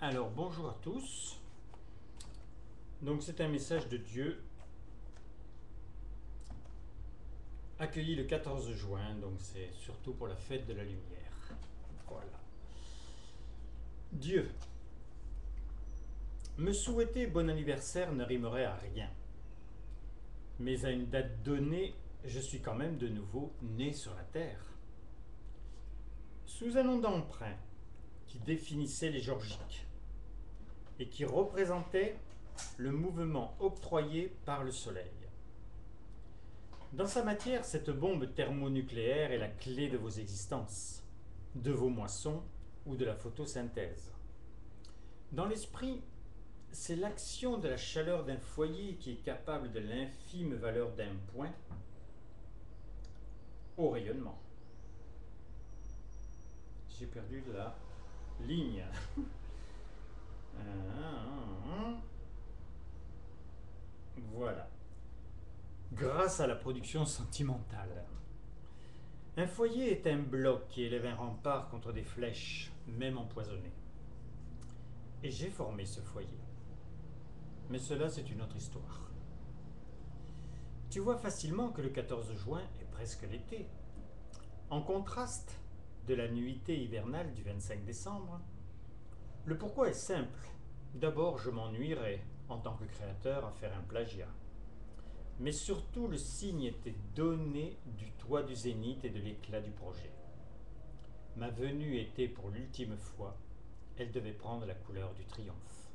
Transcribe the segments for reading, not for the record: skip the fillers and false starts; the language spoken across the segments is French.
Alors bonjour à tous. Donc c'est un message de Dieu accueilli le 14 juin, donc c'est surtout pour la fête de la lumière. Voilà. Dieu. Me souhaiter bon anniversaire ne rimerait à rien. Mais à une date donnée, je suis quand même de nouveau né sur la terre. Sous un nom d'emprunt qui définissait les georgiques et qui représentait le mouvement octroyé par le soleil. Dans sa matière, cette bombe thermonucléaire est la clé de vos existences, de vos moissons ou de la photosynthèse. Dans l'esprit, c'est l'action de la chaleur d'un foyer qui est capable de l'infime valeur d'un point au rayonnement. J'ai perdu la ligne. Voilà. Grâce à la production sentimentale. Un foyer est un bloc qui élève un rempart contre des flèches, même empoisonnées. Et j'ai formé ce foyer. Mais cela, c'est une autre histoire. Tu vois facilement que le 14 juin est presque l'été. En contraste de la nuitée hivernale du 25 décembre, le pourquoi est simple. D'abord, je m'ennuierais, en tant que créateur, à faire un plagiat. Mais surtout, le signe était donné du toit du zénith et de l'éclat du projet. Ma venue était pour l'ultime fois. Elle devait prendre la couleur du triomphe.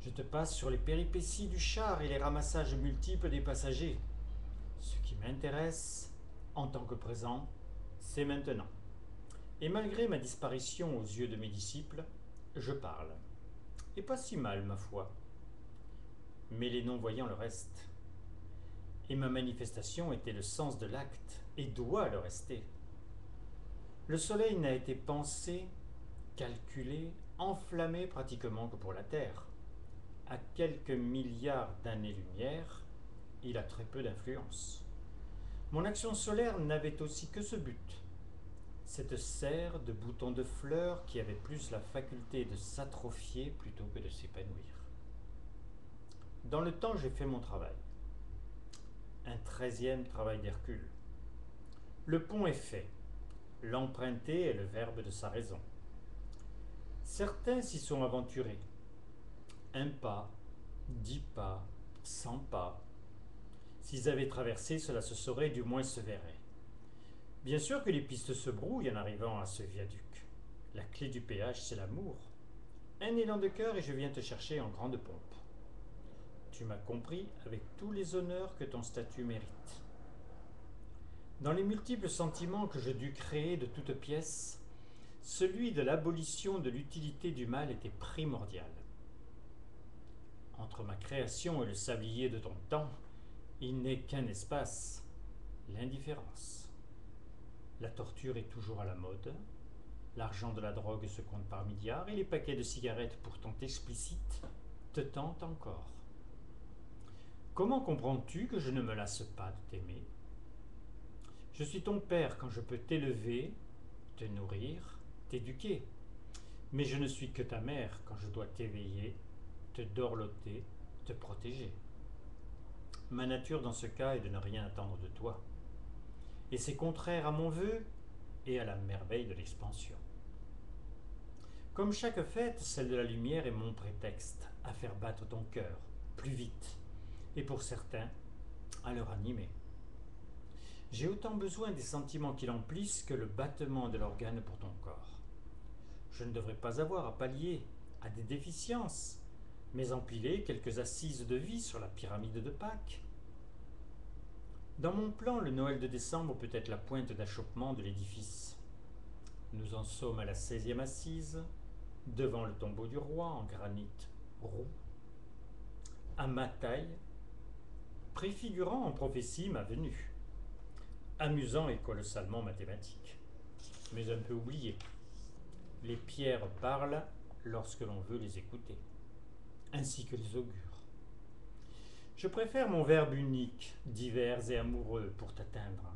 Je te passe sur les péripéties du char et les ramassages multiples des passagers. Ce qui m'intéresse, en tant que présent, c'est maintenant. Et malgré ma disparition aux yeux de mes disciples, je parle. Et pas si mal, ma foi. Mais les non-voyants le restent. Et ma manifestation était le sens de l'acte, et doit le rester. Le soleil n'a été pensé, calculé, enflammé pratiquement que pour la Terre. À quelques milliards d'années-lumière, il a très peu d'influence. Mon action solaire n'avait aussi que ce but. Cette serre de boutons de fleurs qui avait plus la faculté de s'atrophier plutôt que de s'épanouir. Dans le temps, j'ai fait mon travail. Un 13e travail d'Hercule. Le pont est fait. L'emprunter est le verbe de sa raison. Certains s'y sont aventurés. Un pas, 10 pas, 100 pas. S'ils avaient traversé, cela se saurait, du moins se verrait. Bien sûr que les pistes se brouillent en arrivant à ce viaduc. La clé du péage, c'est l'amour. Un élan de cœur et je viens te chercher en grande pompe. Tu m'as compris avec tous les honneurs que ton statut mérite. Dans les multiples sentiments que je dus créer de toutes pièces, celui de l'abolition de l'utilité du mal était primordial. Entre ma création et le sablier de ton temps, il n'est qu'un espace, l'indifférence. La torture est toujours à la mode, l'argent de la drogue se compte par milliards et les paquets de cigarettes pourtant explicites te tentent encore. Comment comprends-tu que je ne me lasse pas de t'aimer ? Je suis ton père quand je peux t'élever, te nourrir, t'éduquer. Mais je ne suis que ta mère quand je dois t'éveiller, te dorloter, te protéger. Ma nature dans ce cas est de ne rien attendre de toi. Et c'est contraire à mon vœu et à la merveille de l'expansion. Comme chaque fête, celle de la lumière est mon prétexte à faire battre ton cœur plus vite, et pour certains, à le ranimer. J'ai autant besoin des sentiments qui l'emplissent que le battement de l'organe pour ton corps. Je ne devrais pas avoir à pallier à des déficiences, mais empiler quelques assises de vie sur la pyramide de Pâques. Dans mon plan, le Noël de décembre peut être la pointe d'achoppement de l'édifice. Nous en sommes à la 16e assise, devant le tombeau du roi en granit roux. À ma taille, préfigurant en prophétie ma venue. Amusant et colossalement mathématique, mais un peu oublié. Les pierres parlent lorsque l'on veut les écouter, ainsi que les augures. Je préfère mon verbe unique, divers et amoureux pour t'atteindre.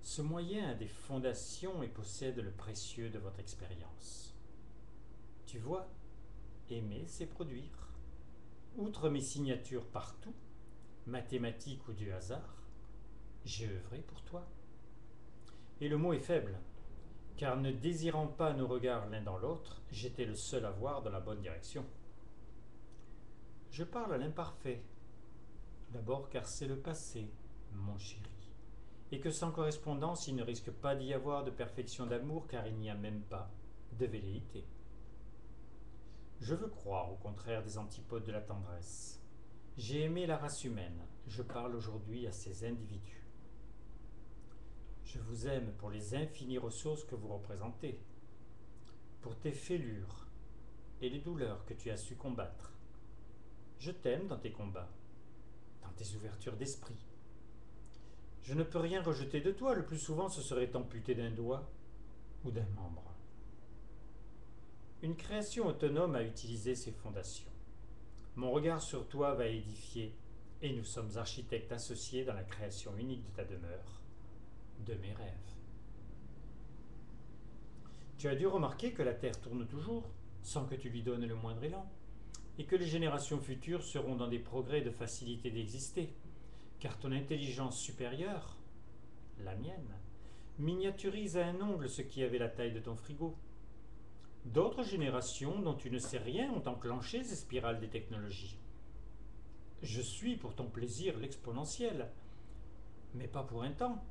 Ce moyen a des fondations et possède le précieux de votre expérience. Tu vois, aimer, c'est produire. Outre mes signatures partout, mathématiques ou du hasard, j'ai œuvré pour toi. Et le mot est faible, car ne désirant pas nos regards l'un dans l'autre, j'étais le seul à voir dans la bonne direction. Je parle à l'imparfait, d'abord car c'est le passé, mon chéri, et que sans correspondance il ne risque pas d'y avoir de perfection d'amour car il n'y a même pas de velléité. Je veux croire au contraire des antipodes de la tendresse. J'ai aimé la race humaine, je parle aujourd'hui à ces individus. Je vous aime pour les infinies ressources que vous représentez, pour tes fêlures et les douleurs que tu as su combattre. Je t'aime dans tes combats, dans tes ouvertures d'esprit. Je ne peux rien rejeter de toi, le plus souvent ce serait amputé d'un doigt ou d'un membre. Une création autonome a utilisé ses fondations. Mon regard sur toi va édifier, et nous sommes architectes associés dans la création unique de ta demeure, de mes rêves. Tu as dû remarquer que la Terre tourne toujours, sans que tu lui donnes le moindre élan, et que les générations futures seront dans des progrès de facilité d'exister, car ton intelligence supérieure, la mienne, miniaturise à un ongle ce qui avait la taille de ton frigo. D'autres générations dont tu ne sais rien ont enclenché ces spirales des technologies. Je suis pour ton plaisir l'exponentiel, mais pas pour un temps.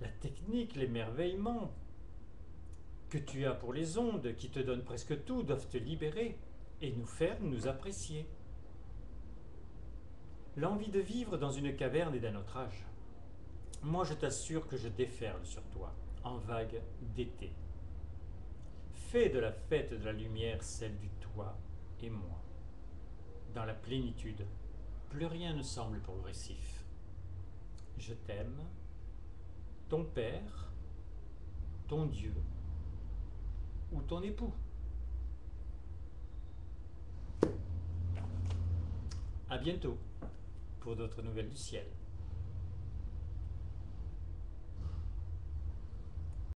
La technique, l'émerveillement que tu as pour les ondes, qui te donnent presque tout, doivent te libérer et nous faire nous apprécier. L'envie de vivre dans une caverne est d'un autre âge. Moi, je t'assure que je déferle sur toi, en vagues d'été. Fais de la fête de la lumière celle du toi et moi. Dans la plénitude, plus rien ne semble progressif. Je t'aime, ton père, ton Dieu ou ton époux. À bientôt pour d'autres nouvelles du ciel.